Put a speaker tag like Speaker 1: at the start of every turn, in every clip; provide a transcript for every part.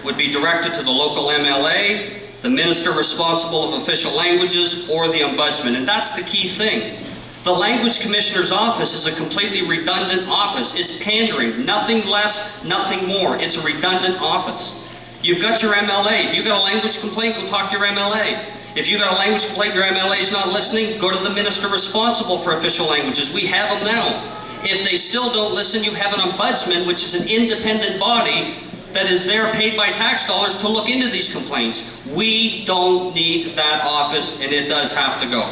Speaker 1: would be directed to the local MLA, the minister responsible of official languages, or the ombudsman. And that's the key thing. The Language Commissioner's office is a completely redundant office. It's pandering, nothing less, nothing more. It's a redundant office. You've got your MLA. If you've got a language complaint, go talk to your MLA. If you've got a language complaint, your MLA is not listening, go to the minister responsible for official languages. We have them now. If they still don't listen, you have an ombudsman, which is an independent body that is there paid by tax dollars to look into these complaints. We don't need that office, and it does have to go.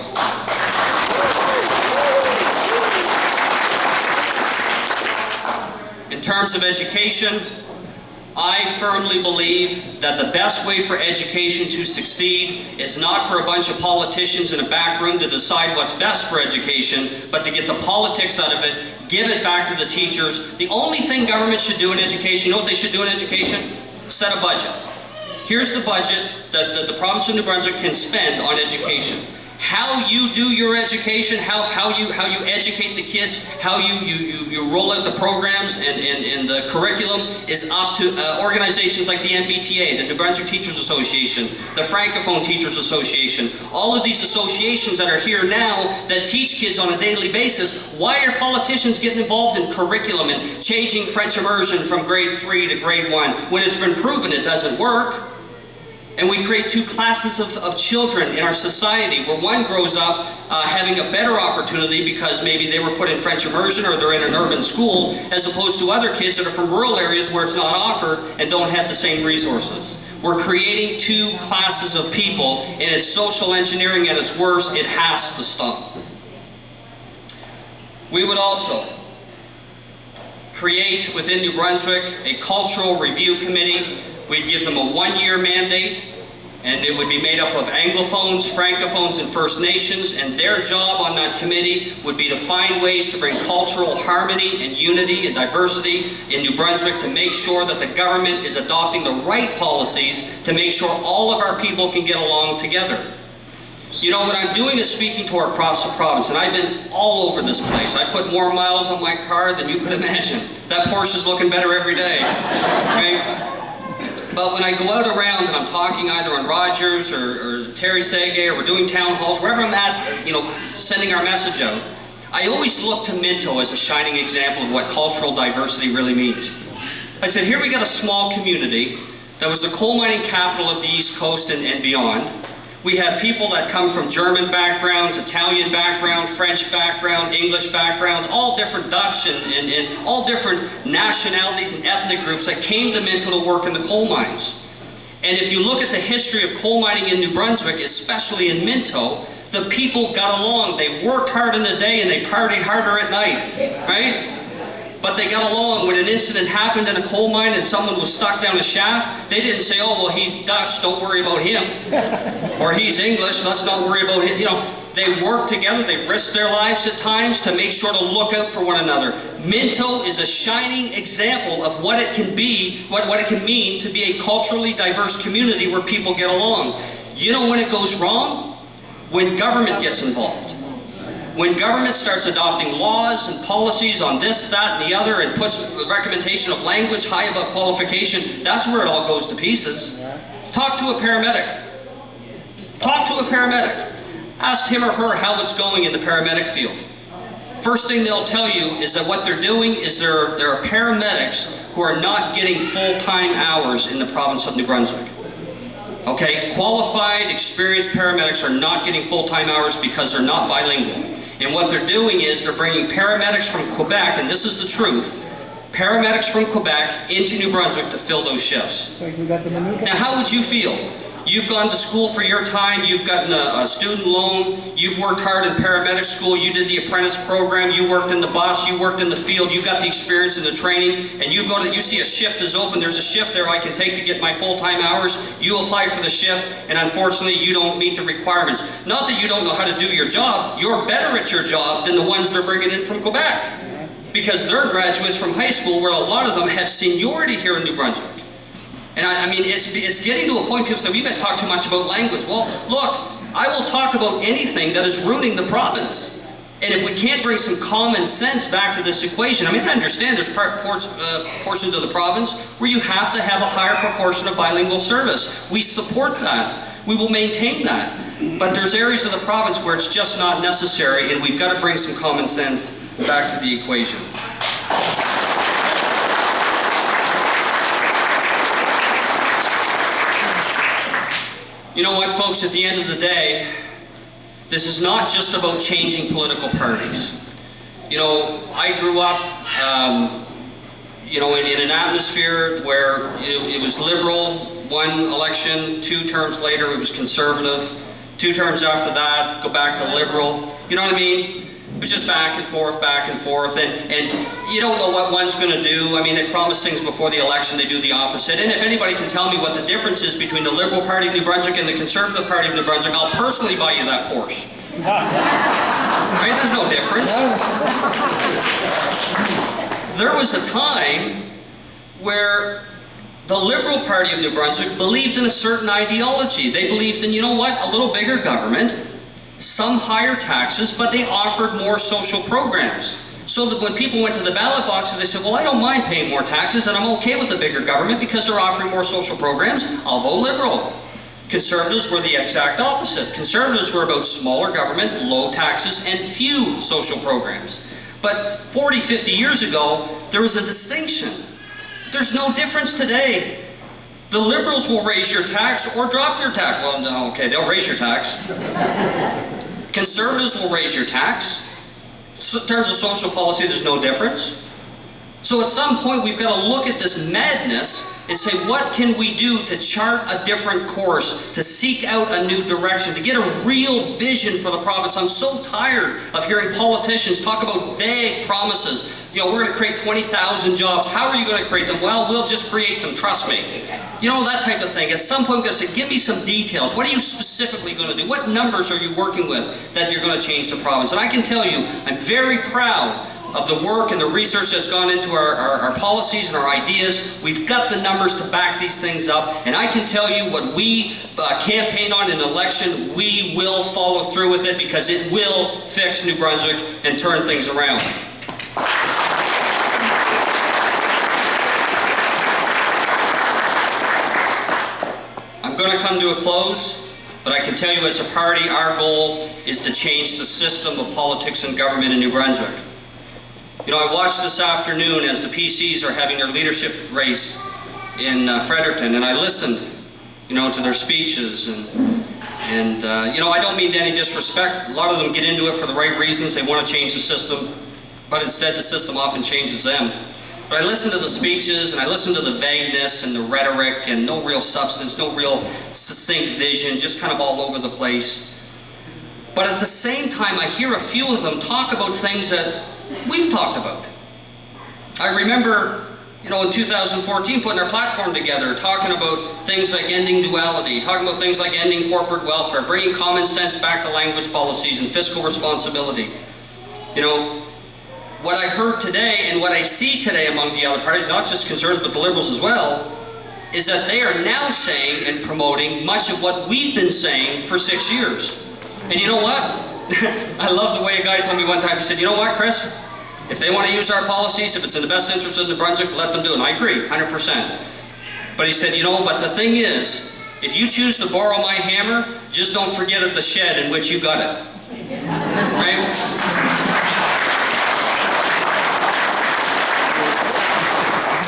Speaker 1: In terms of education, I firmly believe that the best way for education to succeed is not for a bunch of politicians in a back room to decide what's best for education, but to get the politics out of it, give it back to the teachers. The only thing government should do in education, you know what they should do in education? Set a budget. Here's the budget that the province of New Brunswick can spend on education. How you do your education, how you educate the kids, how you roll out the programs and the curriculum is up to organizations like the MBTA, the New Brunswick Teachers Association, the Francophone Teachers Association, all of these associations that are here now that teach kids on a daily basis. Why are politicians getting involved in curriculum and changing French immersion from grade 3 to grade 1 when it's been proven it doesn't work? And we create two classes of children in our society, where one grows up having a better opportunity because maybe they were put in French immersion or they're in an urban school, as opposed to other kids that are from rural areas where it's not offered and don't have the same resources. We're creating two classes of people, and it's social engineering at its worst. It has to stop. We would also create within New Brunswick a cultural review committee. We'd give them a 1-year mandate, and it would be made up of Anglophones, Francophones, and First Nations, and their job on that committee would be to find ways to bring cultural harmony and unity and diversity in New Brunswick, to make sure that the government is adopting the right policies to make sure all of our people can get along together. You know, what I'm doing is speaking to our across the province, and I've been all over this place. I put more miles on my car than you could imagine. That Porsche's looking better every day. Okay? But when I go out around and I'm talking either on Rogers or Terry Sege, or we're doing town halls, wherever I'm at, you know, sending our message out, I always look to Minto as a shining example of what cultural diversity really means. I said, here we got a small community that was the coal mining capital of the East Coast and beyond. We have people that come from German backgrounds, Italian background, French background, English backgrounds, all different Dutch and all different nationalities and ethnic groups that came to Minto to work in the coal mines. And if you look at the history of coal mining in New Brunswick, especially in Minto, the people got along. They worked hard in the day and they partied harder at night, right? But they got along. When an incident happened in a coal mine and someone was stuck down a shaft, they didn't say, oh, well, he's Dutch, don't worry about him. Or he's English, let's not worry about him. You know, they worked together, they risked their lives at times to make sure to look out for one another. Minto is a shining example of what it can be, what it can mean to be a culturally diverse community where people get along. You know when it goes wrong? When government gets involved. When government starts adopting laws and policies on this, that, and the other, and puts the recommendation of language high above qualification, that's where it all goes to pieces. Talk to a paramedic. Talk to a paramedic. Ask him or her how it's going in the paramedic field. First thing they'll tell you is that what they're doing is there are paramedics who are not getting full-time hours in the province of New Brunswick. Okay, qualified, experienced paramedics are not getting full-time hours because they're not bilingual. And what they're doing is they're bringing paramedics from Quebec, and this is the truth, paramedics from Quebec into New Brunswick to fill those shifts. Now, how would you feel? You've gone to school for your time, you've gotten a student loan, you've worked hard in paramedic school, you did the apprentice program, you worked in the bus, you worked in the field, you got the experience and the training, and you see a shift is open, there's a shift there I can take to get my full-time hours, you apply for the shift, and unfortunately you don't meet the requirements. Not that you don't know how to do your job, you're better at your job than the ones they're bringing in from Quebec. Because they're graduates from high school where a lot of them have seniority here in New Brunswick. And I mean, it's getting to a point people say, well, you guys talk too much about language. Well, look, I will talk about anything that is ruining the province. And if we can't bring some common sense back to this equation, I mean, I understand there's portions of the province where you have to have a higher proportion of bilingual service. We support that. We will maintain that. But there's areas of the province where it's just not necessary, and we've got to bring some common sense back to the equation. You know what, folks, at the end of the day, this is not just about changing political parties. You know, I grew up, you know, in an atmosphere where it was liberal, one election, 2 terms later it was conservative, 2 terms after that, go back to liberal. You know what I mean? It was just back and forth, and you don't know what one's going to do. I mean, they promise things before the election, they do the opposite. And if anybody can tell me what the difference is between the Liberal Party of New Brunswick and the Conservative Party of New Brunswick, I'll personally buy you that Porsche. Right? There's no difference. There was a time where the Liberal Party of New Brunswick believed in a certain ideology. They believed in, you know what, a little bigger government, some higher taxes, but they offered more social programs. So that when people went to the ballot box and they said, well, I don't mind paying more taxes and I'm okay with a bigger government because they're offering more social programs, I'll vote Liberal. Conservatives were the exact opposite. Conservatives were about smaller government, low taxes, and few social programs. But 40, 50 years ago, there was a distinction. There's no difference today. The Liberals will raise your tax or drop your tax. Well, no, okay, they'll raise your tax. Conservatives will raise your tax. So in terms of social policy, there's no difference. So at some point, we've got to look at this madness and say, what can we do to chart a different course, to seek out a new direction, to get a real vision for the province? I'm so tired of hearing politicians talk about vague promises. You know, we're going to create 20,000 jobs. How are you going to create them? Well, we'll just create them, trust me. You know, that type of thing. At some point, we're going to say, give me some details. What are you specifically going to do? What numbers are you working with that you're going to change the province? And I can tell you, I'm very proud of the work and the research that's gone into our policies and our ideas. We've got the numbers to back these things up, and I can tell you what we campaign on in an election, we will follow through with it because it will fix New Brunswick and turn things around. I'm going to come to a close, but I can tell you as a party, our goal is to change the system of politics and government in New Brunswick. You know, I watched this afternoon as the PCs are having their leadership race in Fredericton, and I listened, you know, to their speeches, and you know, I don't mean to any disrespect. A lot of them get into it for the right reasons. They want to change the system, but instead the system often changes them. But I listened to the speeches, and I listened to the vagueness and the rhetoric, and no real substance, no real succinct vision, just kind of all over the place. But at the same time, I hear a few of them talk about things that we've talked about. I remember, you know, in 2014 putting our platform together, talking about things like ending duality, talking about things like ending corporate welfare, bringing common sense back to language policies and fiscal responsibility. You know, what I heard today and what I see today among the other parties, not just Conservatives but the Liberals as well, is that they are now saying and promoting much of what we've been saying for 6 years. And you know what? I love the way a guy told me one time, he said, you know what, Chris? If they want to use our policies, if it's in the best interest of New Brunswick, let them do it. And I agree, 100%. But he said, you know, but the thing is, if you choose to borrow my hammer, just don't forget at the shed in which you got it. Right?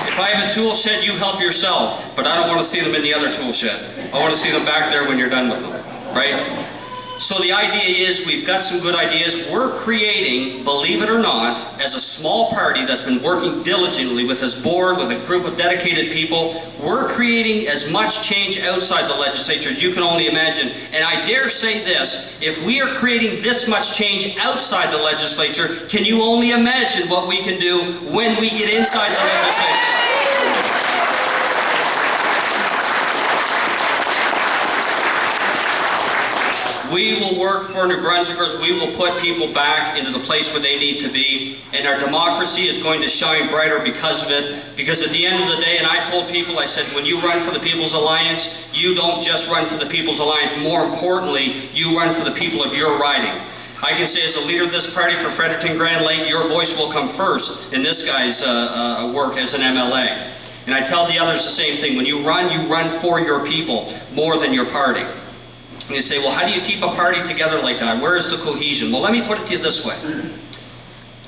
Speaker 1: If I have a tool shed, you help yourself. But I don't want to see them in the other tool shed. I want to see them back there when you're done with them. Right? So the idea is we've got some good ideas. We're creating, believe it or not, as a small party that's been working diligently with this board, with a group of dedicated people, we're creating as much change outside the legislature as you can only imagine. And I dare say this, if we are creating this much change outside the legislature, can you only imagine what we can do when we get inside the legislature? We will work for New Brunswickers. We will put people back into the place where they need to be. And our democracy is going to shine brighter because of it. Because at the end of the day, and I've told people, I said, when you run for the People's Alliance, you don't just run for the People's Alliance. More importantly, you run for the people of your riding. I can say as a leader of this party for Fredericton Grand Lake, your voice will come first in this guy's work as an MLA. And I tell the others the same thing. When you run for your people more than your party. And you say, well, how do you keep a party together like that? Where is the cohesion? Well, let me put it to you this way.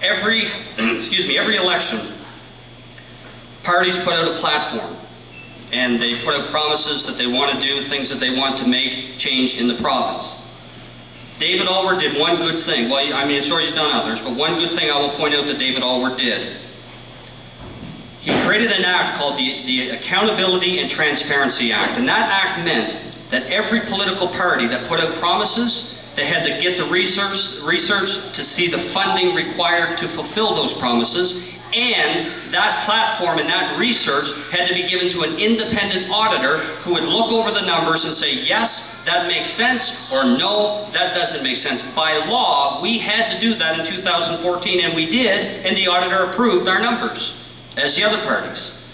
Speaker 1: Every election, parties put out a platform. And they put out promises that they want to do, things that they want to make change in the province. David Alward did one good thing. Well, I mean, sure, he's done others, but one good thing I will point out that David Alward did. He created an act called the Accountability and Transparency Act. And that act meant that every political party that put out promises, they had to get the research to see the funding required to fulfill those promises. And that platform and that research had to be given to an independent auditor who would look over the numbers and say, yes, that makes sense, or no, that doesn't make sense. By law, we had to do that in 2014, and we did, and the auditor approved our numbers, as the other parties.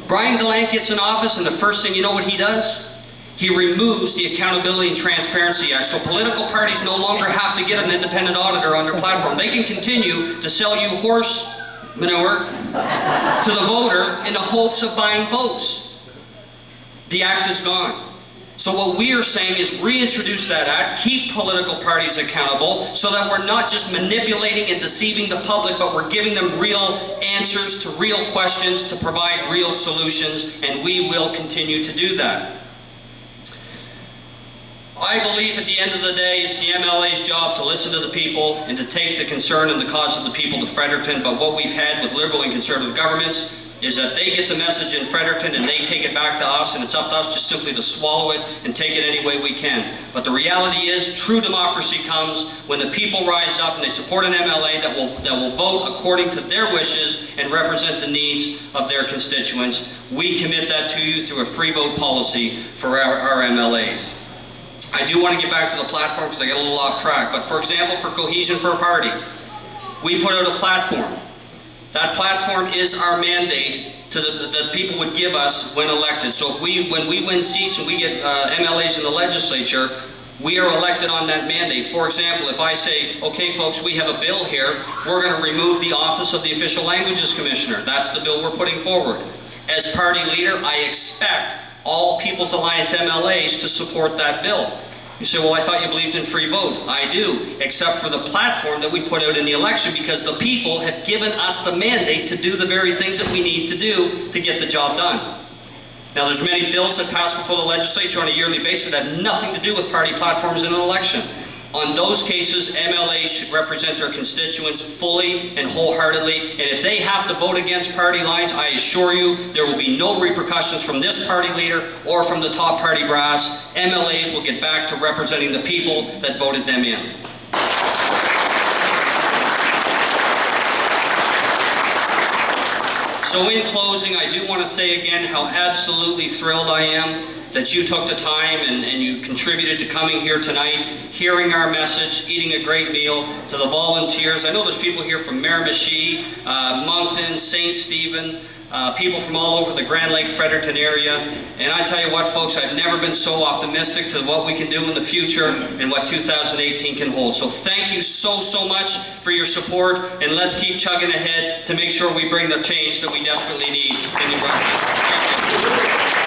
Speaker 1: Brian Delank gets in office, and the first thing you know what he does? He removes the Accountability and Transparency Act, so political parties no longer have to get an independent auditor on their platform. They can continue to sell you horse manure to the voter in the hopes of buying votes. The act is gone. So what we are saying is reintroduce that act, keep political parties accountable so that we're not just manipulating and deceiving the public, but we're giving them real answers to real questions to provide real solutions, and we will continue to do that. I believe at the end of the day, it's the MLA's job to listen to the people and to take the concern and the cause of the people to Fredericton. But what we've had with Liberal and Conservative governments is that they get the message in Fredericton and they take it back to us, and it's up to us just simply to swallow it and take it any way we can. But the reality is, true democracy comes when the people rise up and they support an MLA that will vote according to their wishes and represent the needs of their constituents. We commit that to you through a free vote policy for our MLAs. I do want to get back to the platform because I got a little off track, but for example, for Cohesion for a Party, we put out a platform. That platform is our mandate that people would give us when elected. So when we win seats and we get MLAs in the legislature, we are elected on that mandate. For example, if I say, okay folks, we have a bill here, we're going to remove the office of the Official Languages Commissioner. That's the bill we're putting forward. As party leader, I expect all People's Alliance MLAs to support that bill. You say, well, I thought you believed in free vote. I do, except for the platform that we put out in the election, because the people have given us the mandate to do the very things that we need to do to get the job done. Now, there's many bills that pass before the legislature on a yearly basis that have nothing to do with party platforms in an election. On those cases, MLAs should represent their constituents fully and wholeheartedly, and if they have to vote against party lines, I assure you there will be no repercussions from this party leader or from the top party brass. MLAs will get back to representing the people that voted them in. So in closing, I do want to say again how absolutely thrilled I am that you took the time and you contributed to coming here tonight, hearing our message, eating a great meal. To the volunteers, I know there's people here from Miramichi, Moncton, St. Stephen, people from all over the Grand Lake, Fredericton area. And I tell you what, folks, I've never been so optimistic to what we can do in the future and what 2018 can hold. So thank you so much for your support, and let's keep chugging ahead to make sure we bring the change that we desperately need in New Brunswick. Thank you.